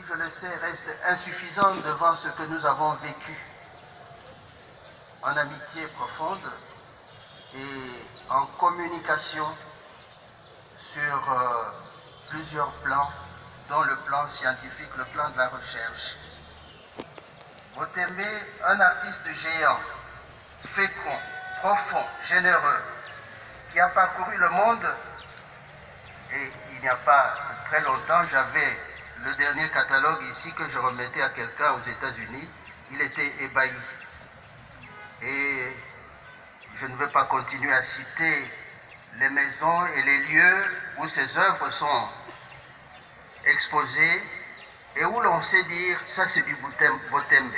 je le sais, reste insuffisante devant ce que nous avons vécu en amitié profonde et en communication sur plusieurs plans, dont le plan scientifique, le plan de la recherche. Botembe, un artiste géant, fécond, profond, généreux, qui a parcouru le monde, et il n'y a pas très longtemps, j'avais le dernier catalogue ici que je remettais à quelqu'un aux États-Unis, il était ébahi. Et je ne veux pas continuer à citer les maisons et les lieux où ces œuvres sont exposées et où l'on sait dire ça c'est du Botembe.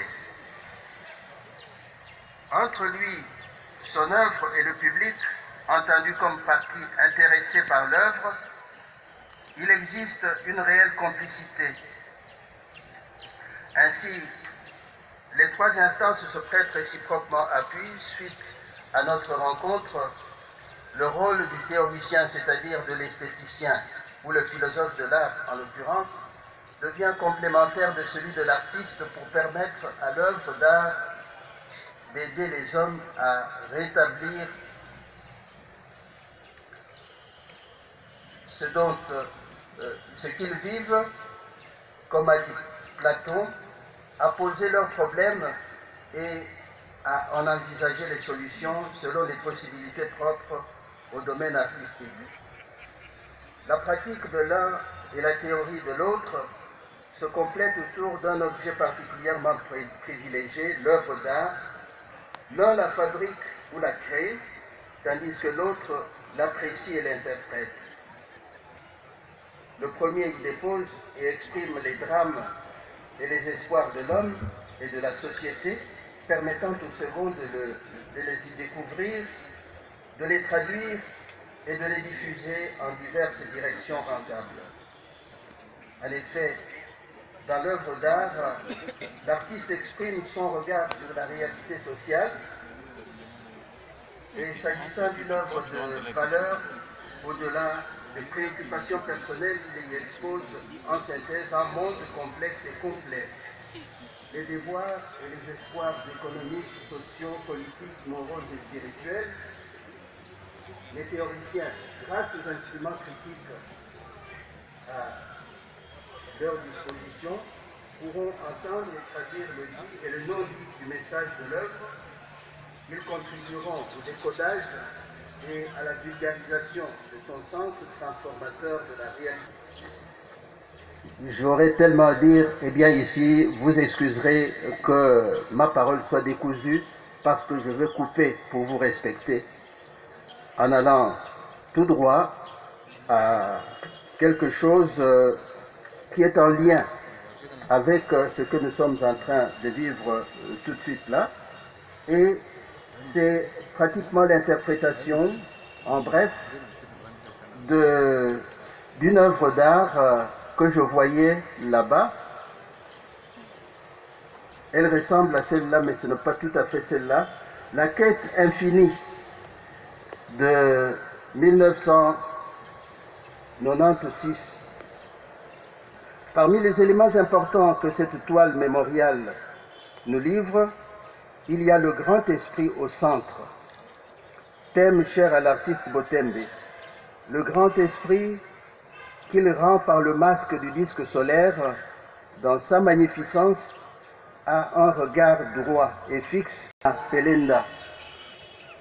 Entre lui, son œuvre et le public, entendu comme partie intéressée par l'œuvre, il existe une réelle complicité. Ainsi, les trois instances se prêtent réciproquement appui suite à notre rencontre. Le rôle du théoricien, c'est-à-dire de l'esthéticien ou le philosophe de l'art en l'occurrence, devient complémentaire de celui de l'artiste pour permettre à l'œuvre d'art d'aider les hommes à rétablir ce qu'ils vivent, comme a dit Platon, à poser leurs problèmes et à en envisager les solutions selon les possibilités propres au domaine artistique. La pratique de l'un et la théorie de l'autre se complètent autour d'un objet particulièrement privilégié, l'œuvre d'art. L'un la fabrique ou la crée, tandis que l'autre l'apprécie et l'interprète. Le premier y dépose et exprime les drames et les espoirs de l'homme et de la société, permettant au second de les y découvrir, de les traduire et de les diffuser en diverses directions rentables. En effet, dans l'œuvre d'art, l'artiste exprime son regard sur la réalité sociale et s'agissant d'une œuvre de valeur, au-delà des préoccupations personnelles, il y expose en synthèse un monde complexe et complet. Les devoirs et les espoirs économiques, sociaux, politiques, moraux et spirituels. Les théoriciens, grâce aux instruments critiques à leur disposition, pourront entendre et traduire le dit et le non-dit du message de l'œuvre. Ils contribueront au décodage et à la vulgarisation de son sens transformateur de la réalité. J'aurais tellement à dire, eh bien ici, vous excuserez que ma parole soit décousue parce que je veux couper pour vous respecter en allant tout droit à quelque chose qui est en lien avec ce que nous sommes en train de vivre tout de suite là. Et c'est pratiquement l'interprétation, en bref, d'une œuvre d'art que je voyais là-bas. Elle ressemble à celle-là, mais ce n'est pas tout à fait celle-là. La quête infinie de 1996. Parmi les éléments importants que cette toile mémoriale nous livre, il y a le grand esprit au centre, thème cher à l'artiste Botembe. Le grand esprit qu'il rend par le masque du disque solaire, dans sa magnificence, a un regard droit et fixe à Pelenda,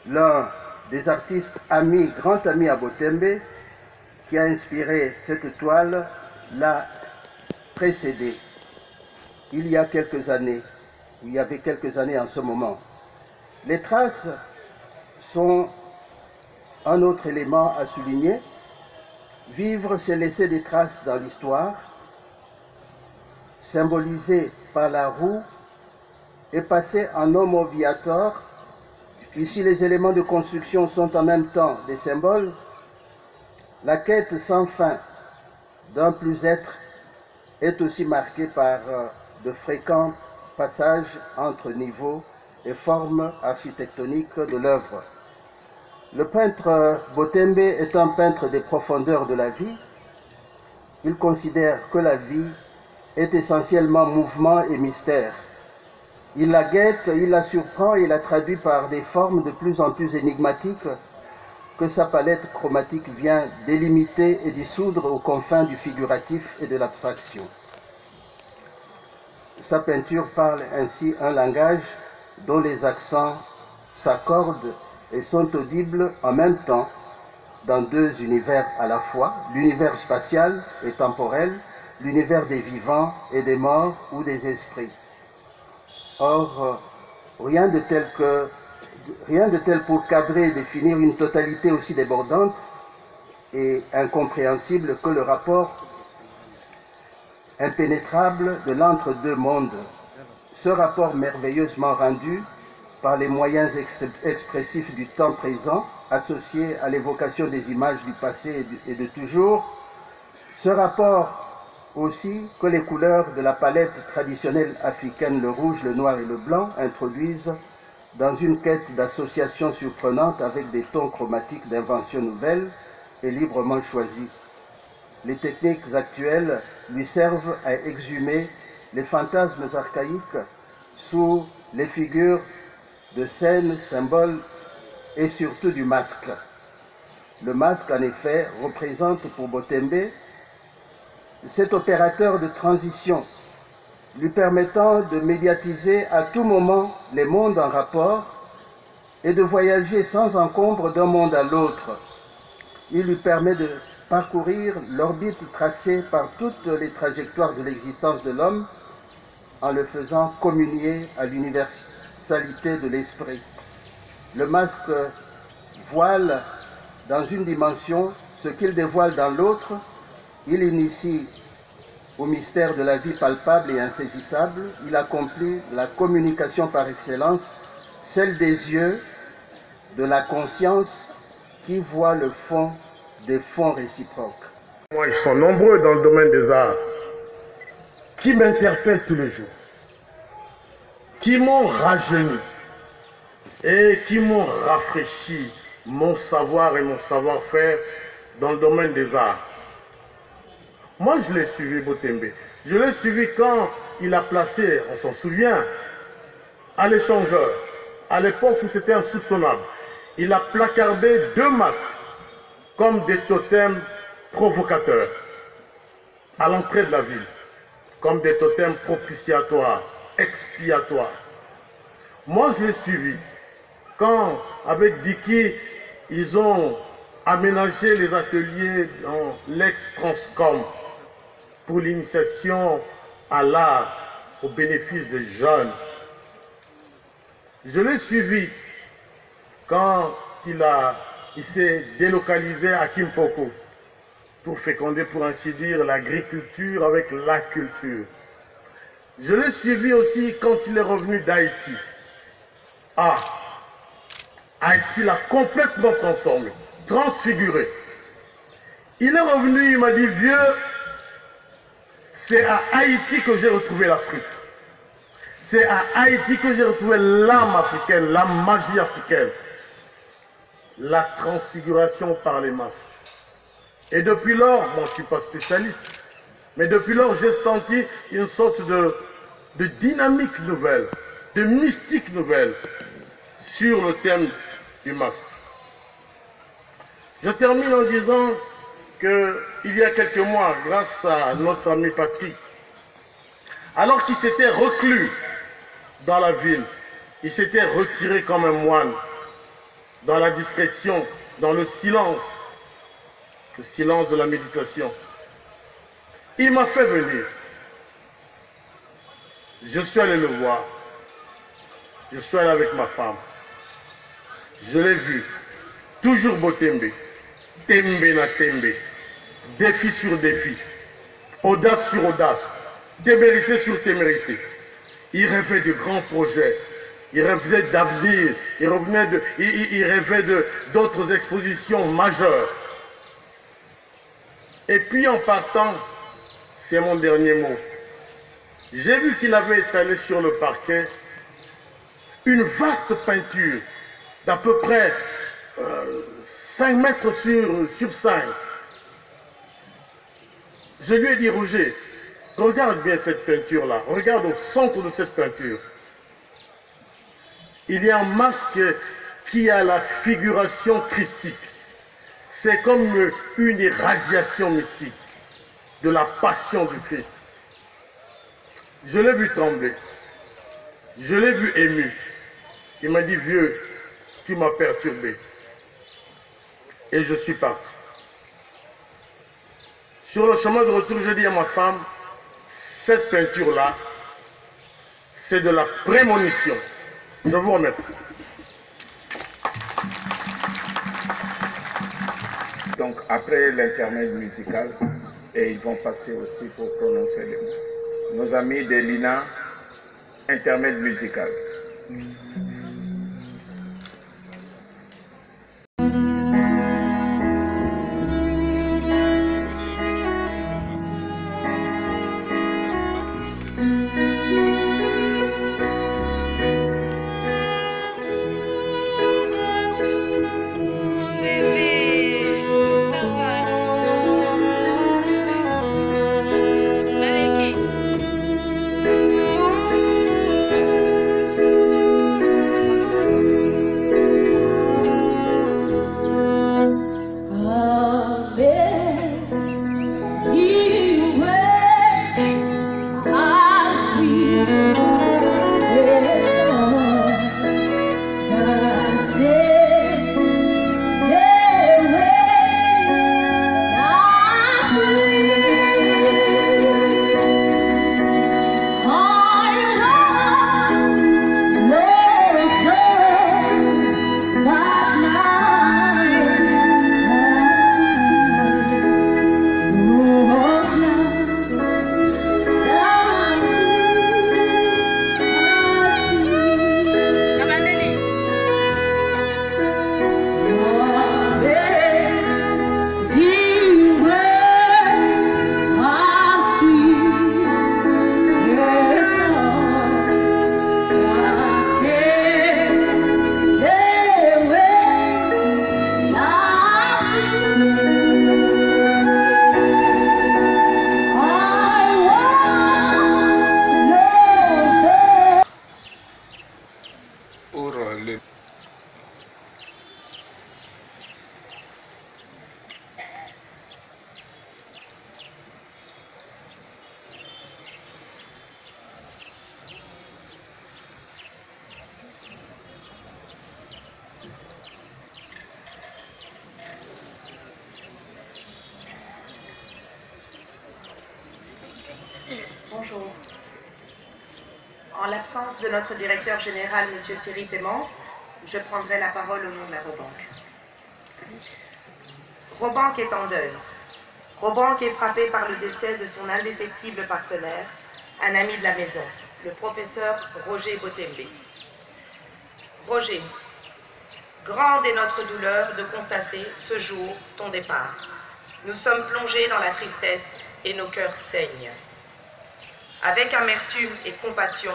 l'un des artistes amis, grand ami à Botembe, qui a inspiré cette toile, l'a précédé. Il y a quelques années, il y avait quelques années en ce moment. Les traces sont un autre élément à souligner. Vivre, c'est laisser des traces dans l'histoire, symbolisé par la roue et passé en homo viator. Ici, les éléments de construction sont en même temps des symboles. La quête sans fin d'un plus-être est aussi marquée par de fréquents passages entre niveaux et formes architectoniques de l'œuvre. Le peintre Botembe est un peintre des profondeurs de la vie. Il considère que la vie est essentiellement mouvement et mystère. Il la guette, il la surprend et la traduit par des formes de plus en plus énigmatiques que sa palette chromatique vient délimiter et dissoudre aux confins du figuratif et de l'abstraction. Sa peinture parle ainsi un langage dont les accents s'accordent et sont audibles en même temps dans deux univers à la fois, l'univers spatial et temporel, l'univers des vivants et des morts ou des esprits. Or, rien de tel pour cadrer et définir une totalité aussi débordante et incompréhensible que le rapport impénétrable de l'entre-deux mondes. Ce rapport merveilleusement rendu par les moyens expressifs du temps présent, associés à l'évocation des images du passé et de toujours, ce rapport aussi que les couleurs de la palette traditionnelle africaine, le rouge, le noir et le blanc, introduisent dans une quête d'association surprenante avec des tons chromatiques d'invention nouvelle et librement choisis. Les techniques actuelles lui servent à exhumer les fantasmes archaïques sous les figures de scènes, symboles et surtout du masque. Le masque, en effet, représente pour Botembe cet opérateur de transition, lui permettant de médiatiser à tout moment les mondes en rapport et de voyager sans encombre d'un monde à l'autre. Il lui permet de parcourir l'orbite tracée par toutes les trajectoires de l'existence de l'homme en le faisant communier à l'universalité de l'esprit. Le masque voile dans une dimension ce qu'il dévoile dans l'autre. Il initie au mystère de la vie palpable et insaisissable. Il accomplit la communication par excellence, celle des yeux, de la conscience qui voit le fond des fonds réciproques. Moi, ils sont nombreux dans le domaine des arts qui m'interpellent tous les jours, qui m'ont rajeuni et qui m'ont rafraîchi mon savoir et mon savoir-faire dans le domaine des arts. Moi, je l'ai suivi, Botembe. Je l'ai suivi quand il a placé, on s'en souvient, à l'échangeur, à l'époque où c'était insoupçonnable. Il a placardé 2 masques comme des totems provocateurs à l'entrée de la ville, comme des totems propitiatoires, expiatoires. Moi, je l'ai suivi quand, avec Dicky, ils ont aménagé les ateliers dans l'ex-Transcom pour l'initiation à l'art au bénéfice des jeunes. Je l'ai suivi quand il s'est délocalisé à Kimpoko pour féconder, pour ainsi dire, l'agriculture avec la culture. Je l'ai suivi aussi quand il est revenu d'Haïti. Ah, Haïti l'a complètement transformé, transfiguré. Il est revenu, il m'a dit, vieux, c'est à Haïti que j'ai retrouvé l'Afrique. C'est à Haïti que j'ai retrouvé l'âme africaine, la magie africaine. La transfiguration par les masques. Et depuis lors, bon, je ne suis pas spécialiste, mais depuis lors, j'ai senti une sorte de dynamique nouvelle, de mystique nouvelle sur le thème du masque. Je termine en disant qu'il y a quelques mois, grâce à notre ami Patrick, alors qu'il s'était reclus dans la ville, il s'était retiré comme un moine, dans la discrétion, dans le silence de la méditation. Il m'a fait venir. Je suis allé le voir. Je suis allé avec ma femme. Je l'ai vu. Toujours Botembe. Tembe na tembe. Défi sur défi. Audace sur audace. Témérité sur témérité. Il rêvait de grands projets. Il rêvait d'avenir. Il rêvait d'autres expositions majeures. Et puis en partant, c'est mon dernier mot, j'ai vu qu'il avait étalé sur le parquet une vaste peinture d'à peu près 5 mètres sur 5. Je lui ai dit, Roger, Regarde bien cette peinture-là. Regarde au centre de cette peinture. Il y a un masque qui a la figuration christique. C'est comme une irradiation mystique de la passion du Christ. Je l'ai vu trembler. Je l'ai vu ému. Il m'a dit, vieux, tu m'as perturbé. Et je suis parti. Sur le chemin de retour, je dis à ma femme, cette peinture-là, c'est de la prémonition. Je vous remercie. Donc après l'intermède musical, et ils vont passer aussi pour prononcer les mots. Nos amis de l'INA, intermède musical. Bonjour. En l'absence de notre directeur général, M. Thierry Témence, je prendrai la parole au nom de la Robanque. Robanque est en deuil. Robanque est frappé par le décès de son indéfectible partenaire, un ami de la maison, le professeur Roger Botembe. Roger, grande est notre douleur de constater ce jour ton départ. Nous sommes plongés dans la tristesse et nos cœurs saignent. Avec amertume et compassion,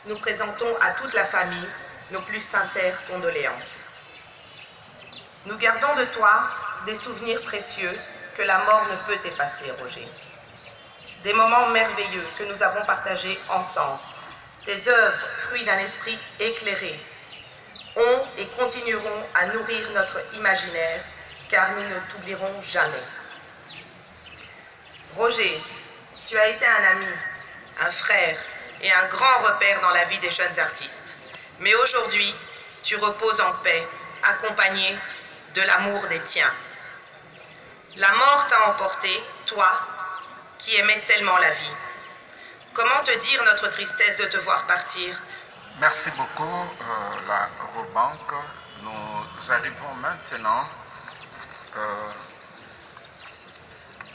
nous présentons à toute la famille nos plus sincères condoléances. Nous gardons de toi des souvenirs précieux que la mort ne peut effacer, Roger. Des moments merveilleux que nous avons partagés ensemble. Tes œuvres, fruits d'un esprit éclairé, ont et continueront à nourrir notre imaginaire, car nous ne t'oublierons jamais. Roger, tu as été un ami, un frère et un grand repère dans la vie des jeunes artistes. Mais aujourd'hui, tu reposes en paix, accompagné de l'amour des tiens. La mort t'a emporté, toi, qui aimais tellement la vie. Comment te dire notre tristesse de te voir partir? Merci beaucoup, la Robanque. Nous arrivons maintenant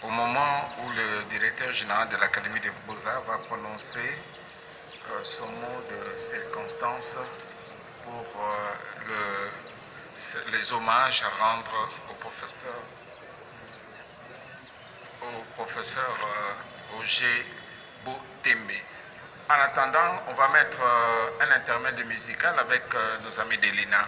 au moment où le directeur général de l'Académie des Beaux-Arts va prononcer son mot de circonstance pour les hommages à rendre au professeur Roger Botembe. En attendant, on va mettre un intermède musical avec nos amis de l'INA.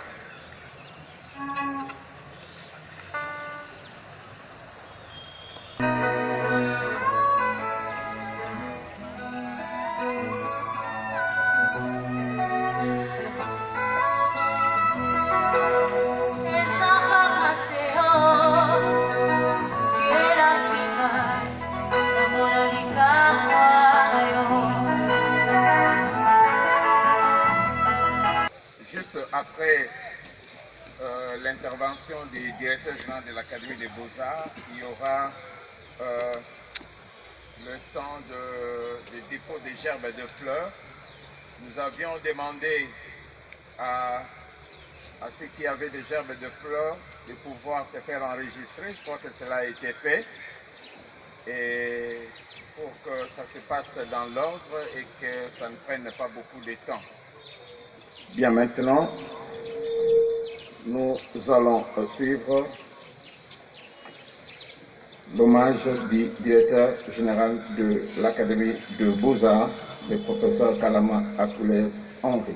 après l'intervention du directeur général de l'Académie des Beaux-Arts, il y aura le temps de dépôt des gerbes de fleurs. Nous avions demandé à ceux qui avaient des gerbes de fleurs de pouvoir se faire enregistrer. Je crois que cela a été fait. Et pour que ça se passe dans l'ordre et que ça ne prenne pas beaucoup de temps. Bien, maintenant, nous allons suivre l'hommage du directeur général de l'Académie de Beaux-Arts, le professeur Kalama Akoulez Henri.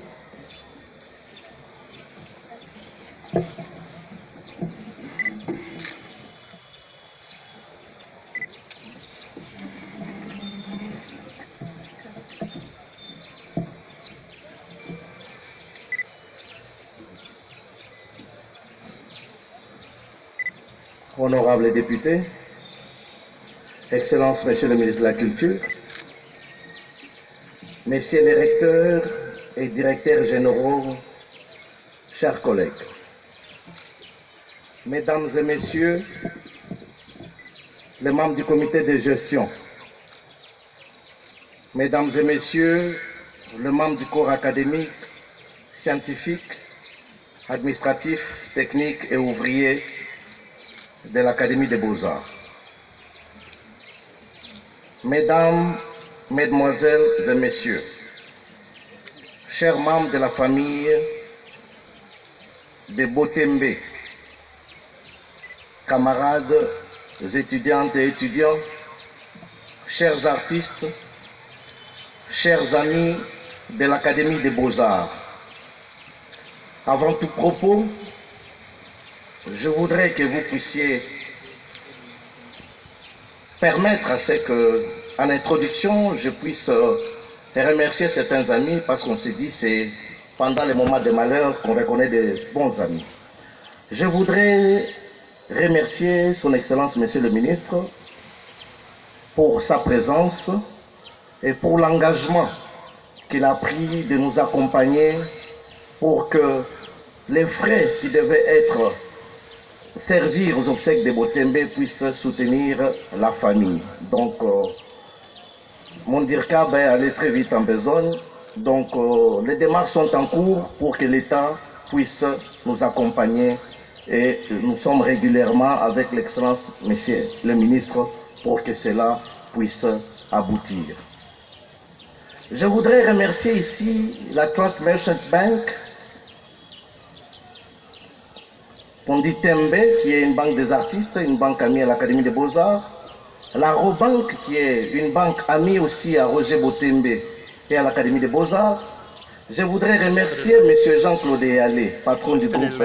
Honorables députés, Excellences, Monsieur le ministre de la Culture, Messieurs les recteurs et directeurs généraux, chers collègues, Mesdames et Messieurs, les membres du comité de gestion, Mesdames et Messieurs, les membres du corps académique, scientifique, administratif, technique et ouvrier de l'Académie des Beaux-Arts. Mesdames, Mesdemoiselles et Messieurs, chers membres de la famille de Botembe, camarades étudiantes et étudiants, chers artistes, chers amis de l'Académie des Beaux-Arts, avant tout propos, je voudrais que vous puissiez permettre à ce que, en introduction, je puisse remercier certains amis parce qu'on s'est dit c'est pendant les moments de malheur qu'on reconnaît des bons amis. Je voudrais remercier son Excellence, Monsieur le Ministre, pour sa présence et pour l'engagement qu'il a pris de nous accompagner pour que les frais qui devaient être servir aux obsèques de Botembe puissent soutenir la famille. Donc, mon dirka va aller très vite en besogne. Donc, les démarches sont en cours pour que l'État puisse nous accompagner et nous sommes régulièrement avec l'Excellence, Monsieur le Ministre, pour que cela puisse aboutir. Je voudrais remercier ici la Trust Merchant Bank, Pondi Tembe, qui est une banque des artistes, une banque amie à l'Académie des Beaux-Arts, la Robank, qui est une banque amie aussi à Roger Botembe et à l'Académie des Beaux-Arts. Je voudrais remercier M. Jean-Claude Eyalé, patron du groupe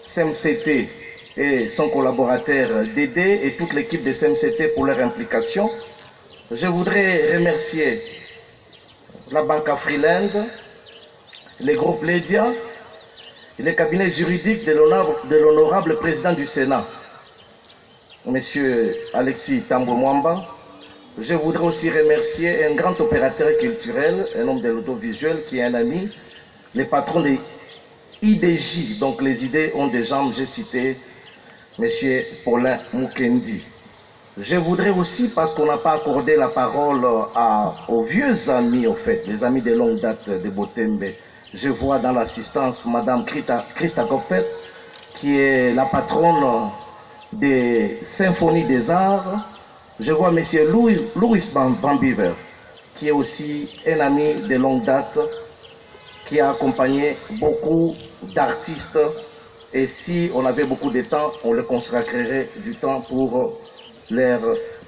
CMCT et son collaborateur Dédé et toute l'équipe de CMCT pour leur implication. Je voudrais remercier la Banque Afriland, les groupes Lédia, les cabinets juridiques de l'honorable président du Sénat, M. Alexis Tambo Mwamba. Je voudrais aussi remercier un grand opérateur culturel, un homme de l'audiovisuel qui est un ami, le patron des IDJ, donc les idées ont des jambes, j'ai cité M. Paulin Mukendi. Je voudrais aussi, parce qu'on n'a pas accordé la parole aux vieux amis, au fait, les amis de longue date de Botembe. Je vois dans l'assistance Mme Christa Goffet, qui est la patronne des Symphonies des Arts. Je vois M. Louis Van Beaver, qui est aussi un ami de longue date, qui a accompagné beaucoup d'artistes. Et si on avait beaucoup de temps, on le consacrerait du temps pour leur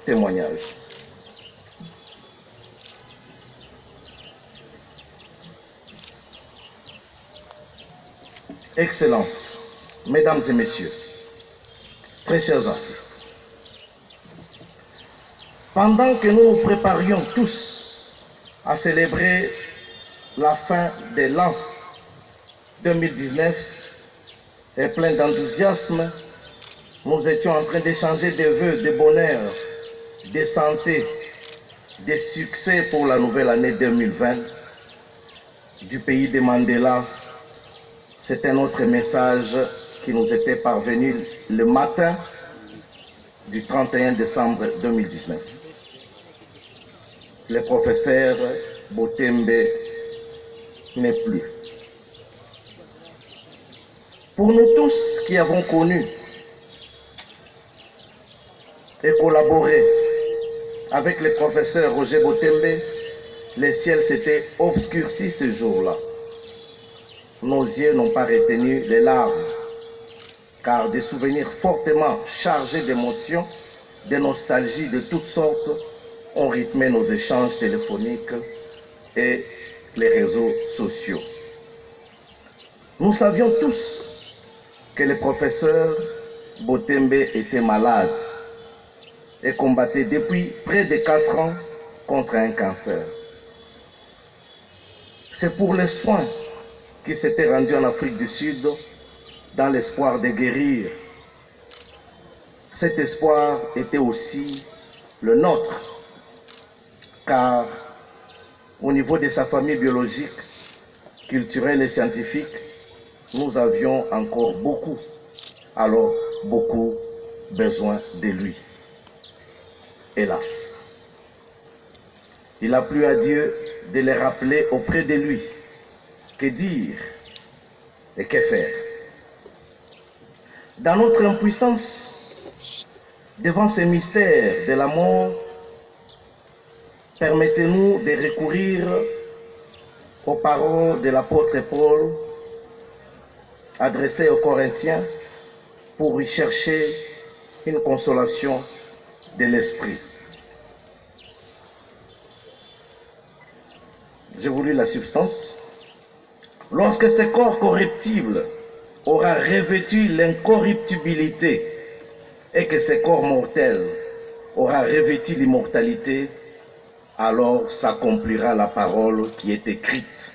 témoignage. Excellences, Mesdames et Messieurs, très chers artistes, pendant que nous nous préparions tous à célébrer la fin de l'an 2019 et plein d'enthousiasme, nous étions en train d'échanger des vœux de bonheur, de santé, de succès pour la nouvelle année 2020 du pays de Mandela, C'est un autre message qui nous était parvenu le matin du 31 décembre 2019. Le professeur Botembe n'est plus. Pour nous tous qui avons connu et collaboré avec le professeur Roger Botembe, le ciel s'était obscurci ce jour-là. Nos yeux n'ont pas retenu les larmes, car des souvenirs fortement chargés d'émotions, de nostalgie de toutes sortes ont rythmé nos échanges téléphoniques et les réseaux sociaux. Nous savions tous que le professeur Botembe était malade et combattait depuis près de 4 ans contre un cancer. C'est pour les soins qu'il s'était rendu en Afrique du Sud dans l'espoir de guérir. Cet espoir était aussi le nôtre, car au niveau de sa famille biologique, culturelle et scientifique, nous avions encore beaucoup, alors beaucoup besoin de lui. Hélas, il a plu à Dieu de les rappeler auprès de lui. Que dire et que faire? Dans notre impuissance, devant ces mystères de la mort, permettez-nous de recourir aux paroles de l'apôtre Paul adressées aux Corinthiens pour y chercher une consolation de l'esprit. J'ai voulu la substance. Lorsque ce corps corruptible aura revêtu l'incorruptibilité et que ce corps mortel aura revêtu l'immortalité, alors s'accomplira la parole qui est écrite.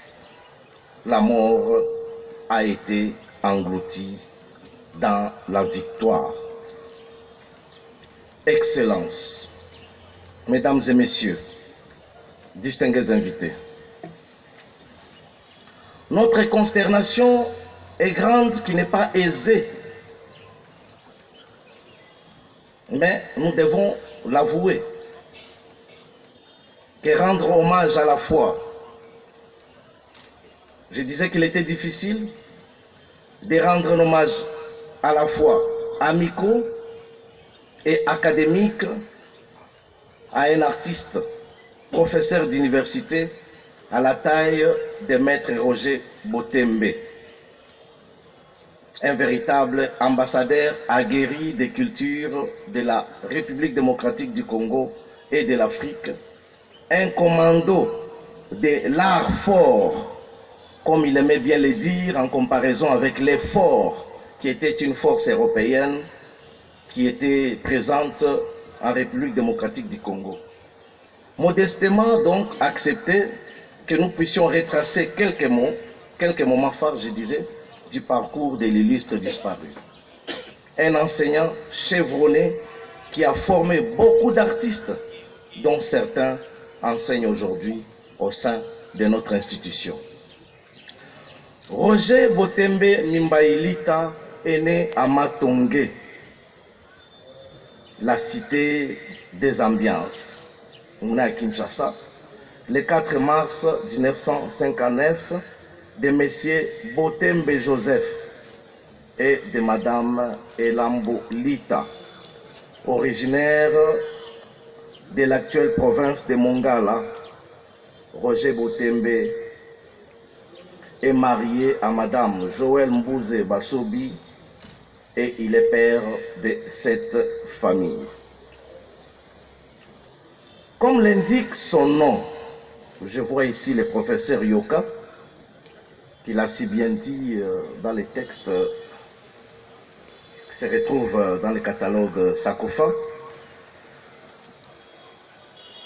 La mort a été engloutie dans la victoire. Excellence, mesdames et messieurs, distingués invités, notre consternation est grande, qui n'est pas aisée, mais nous devons l'avouer, que rendre hommage à la foi, je disais qu'il était difficile de rendre un hommage à la foi amicaux et académique à un artiste, professeur d'université, à la taille de maître Roger Botembe, un véritable ambassadeur aguerri des cultures de la République démocratique du Congo et de l'Afrique, un commando de l'art fort, comme il aimait bien le dire, en comparaison avec l'effort qui était une force européenne qui était présente en République démocratique du Congo. Modestement donc accepté que nous puissions retracer quelques moments phares, je disais, du parcours de l'illustre disparu. Un enseignant chevronné qui a formé beaucoup d'artistes, dont certains enseignent aujourd'hui au sein de notre institution. Roger Botembe Mimbailita est né à Matongé, la cité des ambiances. On est à Kinshasa, le 4 mars 1959, de messieurs Botembe Joseph et de madame Elambo Lita, originaire de l'actuelle province de Mongala. Roger Botembe est marié à madame Joël Mbouze Basobi et il est père de 7 familles. Comme l'indique son nom, je vois ici le professeur Yoka, qui l'a si bien dit dans les textes qui se retrouvent dans le catalogue Sakofa.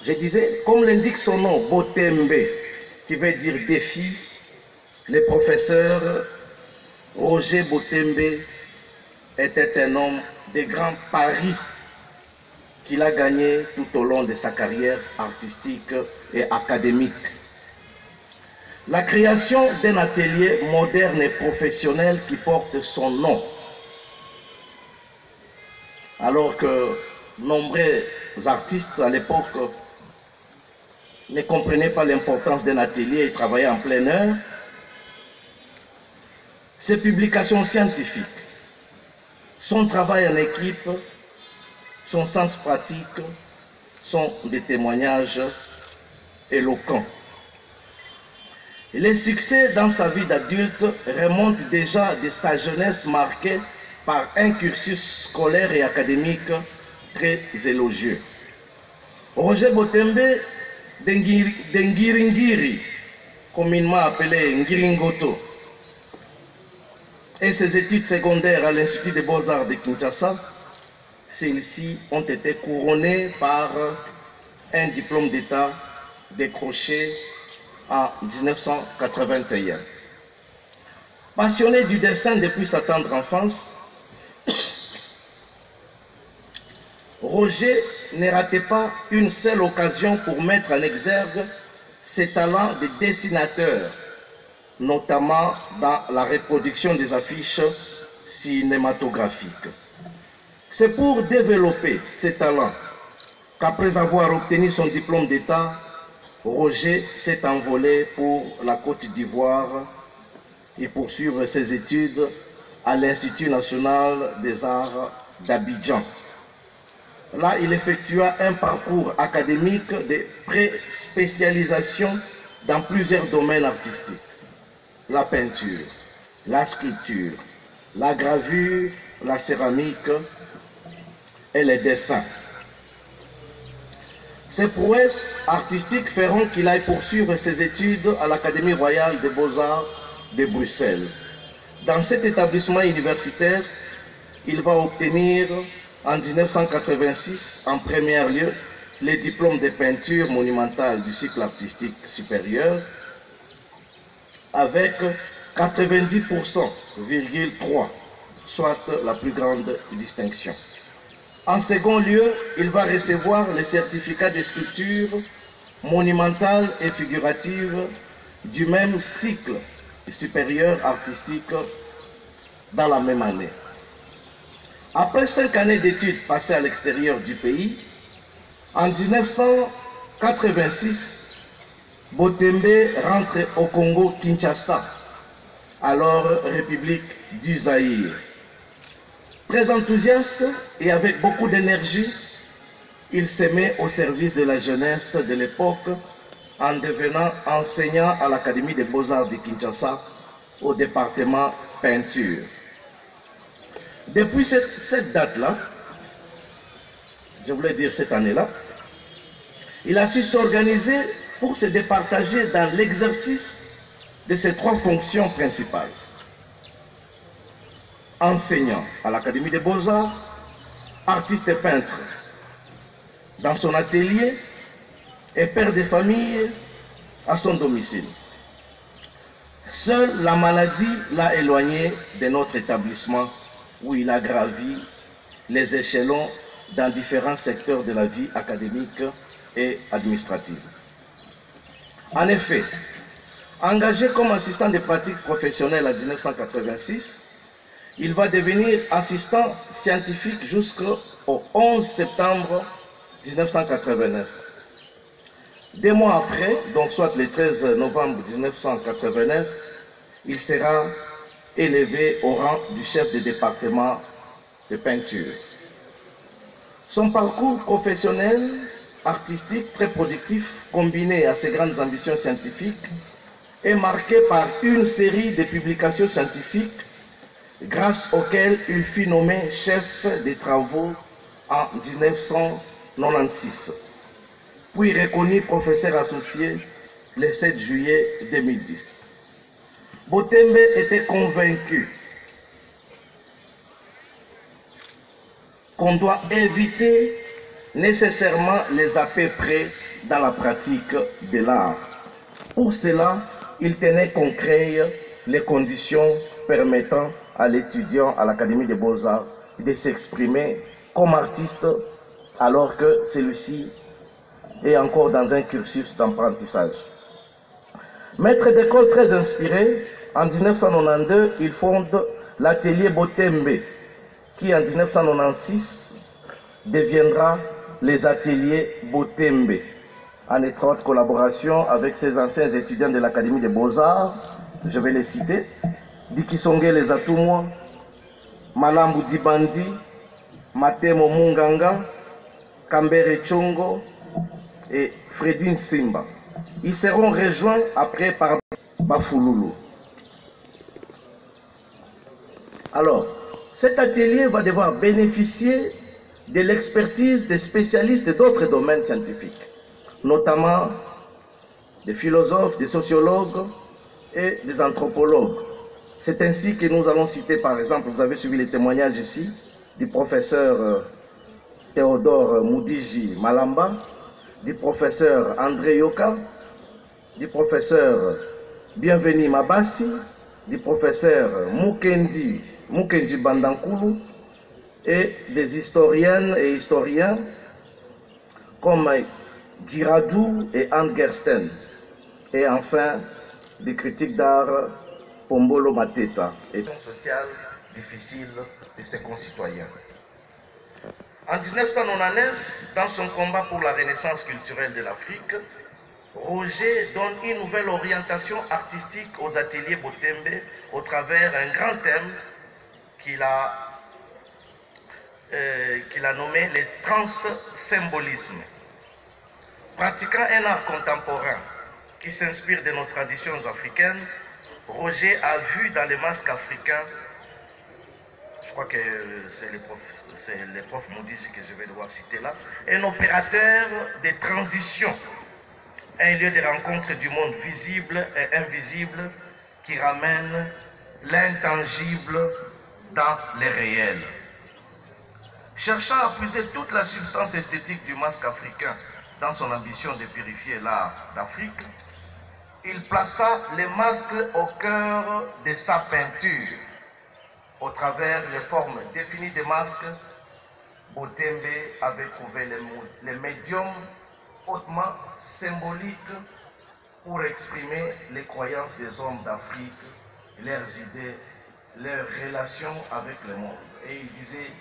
Je disais, comme l'indique son nom, Botembe, qui veut dire défi, le professeur Roger Botembe était un homme de grands paris qu'il a gagné tout au long de sa carrière artistique et académique. la création d'un atelier moderne et professionnel qui porte son nom. Alors que nombreux artistes à l'époque ne comprenaient pas l'importance d'un atelier et travaillaient en plein air, ses publications scientifiques, son travail en équipe, son sens pratique sont des témoignages éloquents. Les succès dans sa vie d'adulte remontent déjà de sa jeunesse marquée par un cursus scolaire et académique très élogieux. Roger Botembe d'Ngiringiri, communément appelé Ngiringoto, et ses études secondaires à l'Institut des Beaux-Arts de Kinshasa, celles-ci ont été couronnées par un diplôme d'État décroché en 1981. Passionné du dessin depuis sa tendre enfance, Roger ne ratait pas une seule occasion pour mettre en exergue ses talents de dessinateur, notamment dans la reproduction des affiches cinématographiques. C'est pour développer ses talents qu'après avoir obtenu son diplôme d'État, Roger s'est envolé pour la Côte d'Ivoire et poursuivre ses études à l'Institut national des arts d'Abidjan. Là, il effectua un parcours académique de pré-spécialisation dans plusieurs domaines artistiques. La peinture, la sculpture, la gravure, la céramique et les dessins. Ces prouesses artistiques feront qu'il aille poursuivre ses études à l'Académie royale des beaux-arts de Bruxelles. Dans cet établissement universitaire, il va obtenir en 1986, en premier lieu, les diplômes de peinture monumentale du cycle artistique supérieur avec 90,3%, soit la plus grande distinction. En second lieu, il va recevoir le certificat de sculpture monumentale et figurative du même cycle supérieur artistique dans la même année. Après 5 années d'études passées à l'extérieur du pays, en 1986, Botembe rentre au Congo-Kinshasa, alors République du Zaïre. Très enthousiaste et avec beaucoup d'énergie, il se met au service de la jeunesse de l'époque en devenant enseignant à l'Académie des Beaux-Arts de Kinshasa au département peinture. Depuis cette date-là, je voulais dire cette année-là, il a su s'organiser pour se départager dans l'exercice de ses 3 fonctions principales. Enseignant à l'Académie des Beaux-Arts, artiste et peintre dans son atelier et père de famille à son domicile. Seule la maladie l'a éloigné de notre établissement où il a gravi les échelons dans différents secteurs de la vie académique et administrative. En effet, engagé comme assistant de pratique professionnelle en 1986, il va devenir assistant scientifique jusqu'au 11 septembre 1989. 2 mois après, donc soit le 13 novembre 1989, il sera élevé au rang du chef de département de peinture. Son parcours professionnel, artistique, très productif, combiné à ses grandes ambitions scientifiques, est marqué par une série de publications scientifiques grâce auxquelles il fut nommé chef des travaux en 1996, puis reconnu professeur associé le 7 juillet 2010. Botembe était convaincu qu'on doit éviter nécessairement les à peu près dans la pratique de l'art. Pour cela, il tenait qu'on crée les conditions permettant à l'étudiant à l'Académie des Beaux-Arts de s'exprimer comme artiste alors que celui-ci est encore dans un cursus d'apprentissage. Maître d'école très inspiré, en 1992, il fonde l'atelier Botembe, qui en 1996 deviendra les ateliers Botembe, en étroite collaboration avec ses anciens étudiants de l'Académie des Beaux-Arts. Je vais les citer: Dikisonge Les Atumwa, Malambu Dibandi, Matemo Munganga, Kambere Chongo et Fredine Simba. Ils seront rejoints après par Bafouloulou. Alors, cet atelier va devoir bénéficier de l'expertise des spécialistes d'autres domaines scientifiques, notamment des philosophes, des sociologues et des anthropologues. C'est ainsi que nous allons citer, par exemple, vous avez suivi les témoignages ici, du professeur Théodore Moudiji Malamba, du professeur André Yoka, du professeur Bienvenu Mabasi, du professeur Mukendi Bandankulu, et des historiennes et historiens comme Giradou et Anne Gersten, et enfin des critiques d'art Pombolo Mateta, et sociale difficile de ses concitoyens. En 1999, dans son combat pour la renaissance culturelle de l'Afrique, Roger donne une nouvelle orientation artistique aux ateliers Botembe au travers un grand thème qu'il a nommé les transsymbolismes. Pratiquant un art contemporain qui s'inspire de nos traditions africaines, Roger a vu dans les masques africains, je crois que c'est les profs Moudiji que je vais devoir citer là, un opérateur de transition, un lieu de rencontre du monde visible et invisible qui ramène l'intangible dans les réels. Cherchant à puiser toute la substance esthétique du masque africain dans son ambition de purifier l'art d'Afrique, il plaça les masques au cœur de sa peinture. Au travers les formes définies des masques, Botembe avait trouvé les médiums hautement symboliques pour exprimer les croyances des hommes d'Afrique, leurs idées, leurs relations avec le monde. Et il disait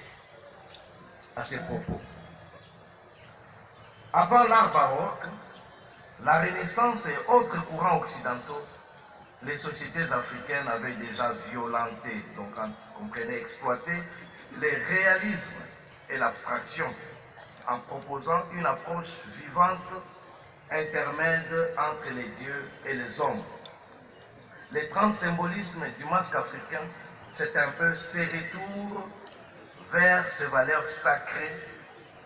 à ces propos: avant l'art baroque, la Renaissance et autres courants occidentaux, les sociétés africaines avaient déjà violenté, donc comprenez, exploité les réalismes et l'abstraction en proposant une approche vivante, intermède entre les dieux et les hommes. Les transsymbolismes du masque africain, c'est un peu ces retours vers ces valeurs sacrées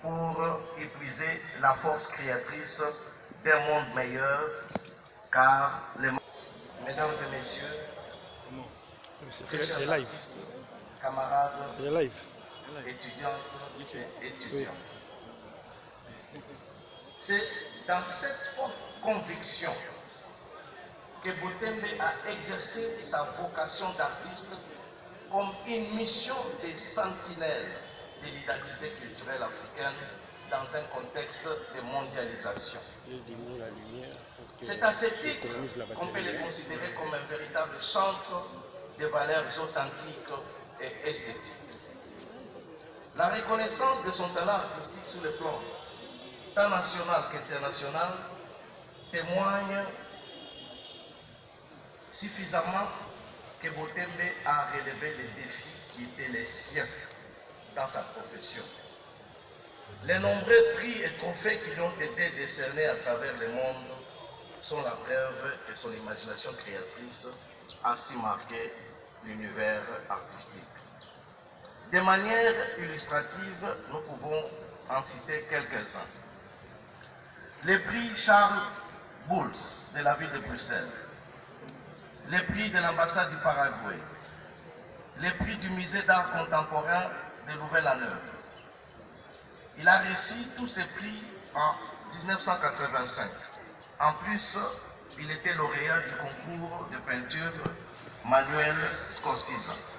pour épuiser la force créatrice d'un monde meilleur, car les... Mesdames et messieurs, chers artistes, camarades, étudiantes et étudiants, c'est dans cette forte conviction que Botembe a exercé sa vocation d'artiste comme une mission de sentinelle de l'identité culturelle africaine dans un contexte de mondialisation. C'est à ce titre qu'on peut le considérer comme un véritable centre de valeurs authentiques et esthétiques. La reconnaissance de son talent artistique sur le plan tant national qu'international témoigne suffisamment que Botembe a relevé les défis qui étaient les siens dans sa profession. Les nombreux prix et trophées qui lui ont été décernés à travers le monde sont la preuve que son imagination créatrice a si marqué l'univers artistique. De manière illustrative, nous pouvons en citer quelques-uns. Le prix Charles Bouls de la ville de Bruxelles, le prix de l'ambassade du Paraguay, le prix du musée d'art contemporain de Louvain-la-Neuve. Il a reçu tous ces prix en 1985. En plus, il était lauréat du concours de peinture Manuel Scorsese.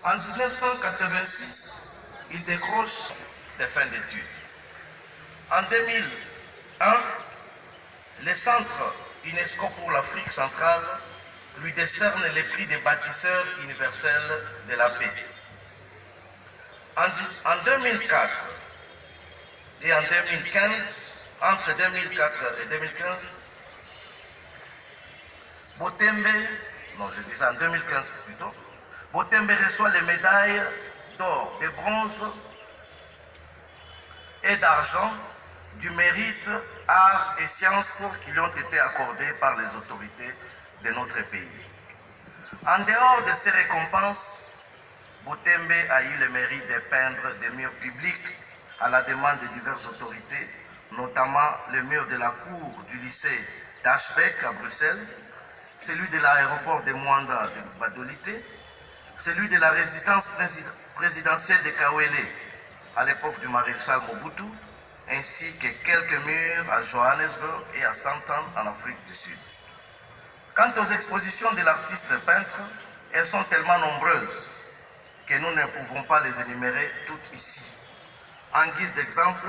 En 1986, il décroche des fins d'études. En 2001, le Centre UNESCO pour l'Afrique centrale lui décerne les prix des bâtisseurs universels de la paix. En 2004 et en 2015, entre 2004 et 2015, en 2015 plutôt, Botembe reçoit les médailles d'or, de bronze et d'argent du mérite, arts et sciences qui lui ont été accordés par les autorités de notre pays. En dehors de ces récompenses, Botembe a eu le mérite de peindre des murs publics à la demande de diverses autorités, notamment le mur de la cour du lycée d'Ashbeck à Bruxelles, celui de l'aéroport de Mwanda de Badolité, celui de la résidence présidentielle de Kawele à l'époque du maréchal Mobutu, ainsi que quelques murs à Johannesburg et à Sandton en Afrique du Sud. Quant aux expositions de l'artiste peintre, elles sont tellement nombreuses que nous ne pouvons pas les énumérer toutes ici. En guise d'exemple,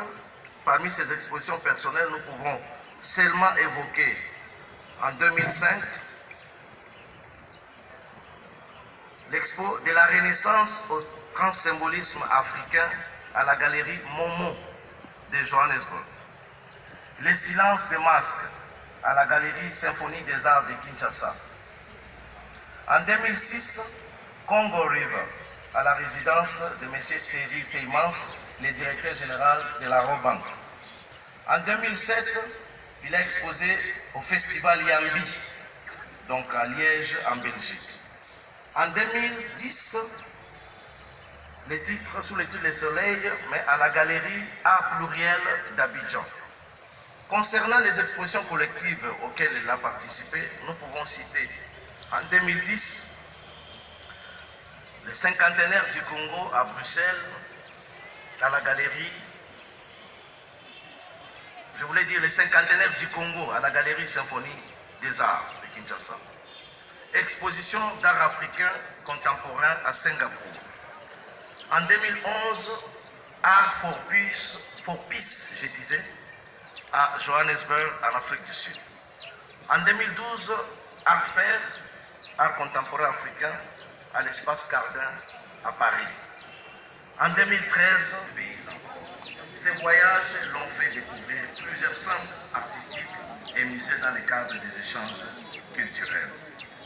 parmi ces expositions personnelles, nous pouvons seulement évoquer en 2005 l'expo de la Renaissance au grand symbolisme africain à la galerie Momo de Johannesburg. Le silence des masques à la galerie Symphonie des Arts de Kinshasa. En 2006, Congo River à la résidence de M. Thierry Teymans, le directeur général de la Robank. En 2007, il a exposé au festival Yambi, donc à Liège en Belgique. En 2010, les titres sous le titre Le Soleil, mais à la galerie Art Pluriel d'Abidjan. Concernant les expositions collectives auxquelles il a participé, nous pouvons citer en 2010 le cinquantenaire du Congo à Bruxelles, à la galerie, je voulais dire le cinquantenaire du Congo à la galerie Symphonie des Arts de Kinshasa. Exposition d'art africain contemporain à Singapour. En 2011, Art for Peace, je disais, à Johannesburg, en Afrique du Sud. En 2012, Art Fair, art contemporain africain, à l'espace Cardin, à Paris. En 2013, ces voyages l'ont fait découvrir plusieurs centres artistiques et musées dans le cadre des échanges culturels.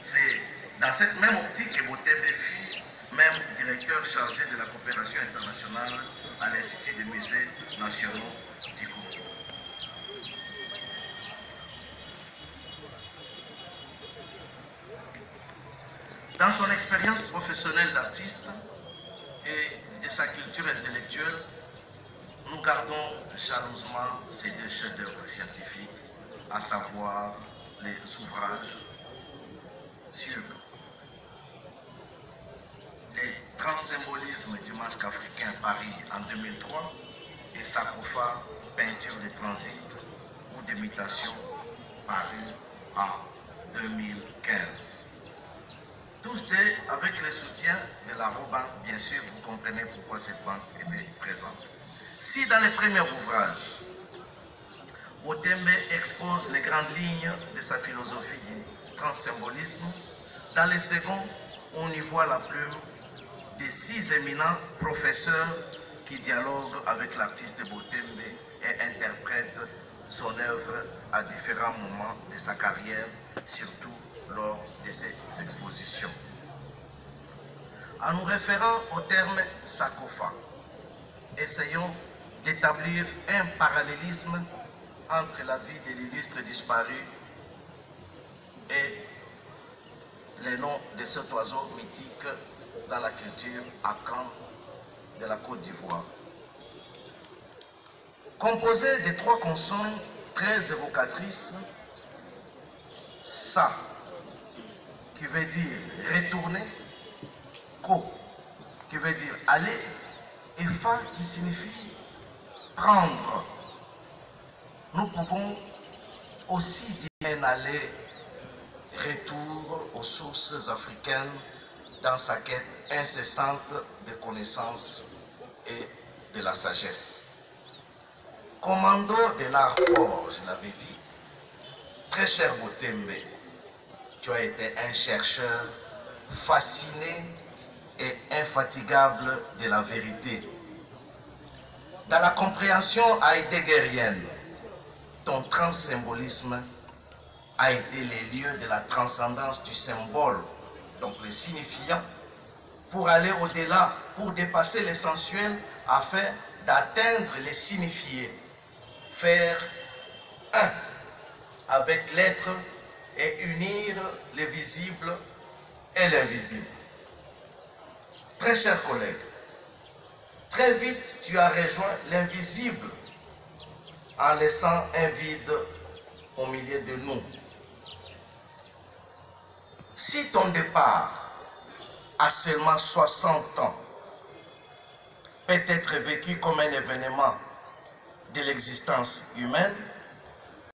C'est dans cette même optique que Botembe fut même directeur chargé de la coopération internationale à l'Institut des musées nationaux du Congo. Dans son expérience professionnelle d'artiste et de sa culture intellectuelle, nous gardons jalousement ces deux chefs-d'œuvre scientifiques, à savoir les ouvrages sur les transsymbolismes du masque africain Paris en 2003 et Sarcophage, peinture de transit ou d'imitation paru en 2015. Tous deux avec le soutien de la Robank, bien sûr, vous comprenez pourquoi cette banque était présente. Si dans les premiers ouvrages, Botembe expose les grandes lignes de sa philosophie du transsymbolisme, dans les seconds, on y voit la plume de 6 éminents professeurs qui dialoguent avec l'artiste Botembe et interprètent son œuvre à différents moments de sa carrière, surtout lors de ces expositions. En nous référant au terme sarcophage, essayons d'établir un parallélisme entre la vie de l'illustre disparu et les noms de cet oiseau mythique dans la culture akan de la Côte d'Ivoire. Composé de 3 consonnes très évocatrices, sa, qui veut dire retourner, ko, qui veut dire aller, et fa, qui signifie prendre. Nous pouvons aussi dire un aller-retour aux sources africaines dans sa quête incessante de connaissances et de la sagesse. Commando de l'art fort, je l'avais dit, Très cher Botembe, tu as été un chercheur fasciné et infatigable de la vérité. Dans la compréhension heideggerienne, ton transsymbolisme a été les lieux de la transcendance du symbole, donc le signifiant, pour aller au-delà, pour dépasser l'essentiel afin d'atteindre les signifiés, faire un avec l'être et unir le visible et l'invisible. Très chers collègues, très vite tu as rejoint l'invisible en laissant un vide au milieu de nous. Si ton départ à seulement 60 ans peut être vécu comme un événement de l'existence humaine,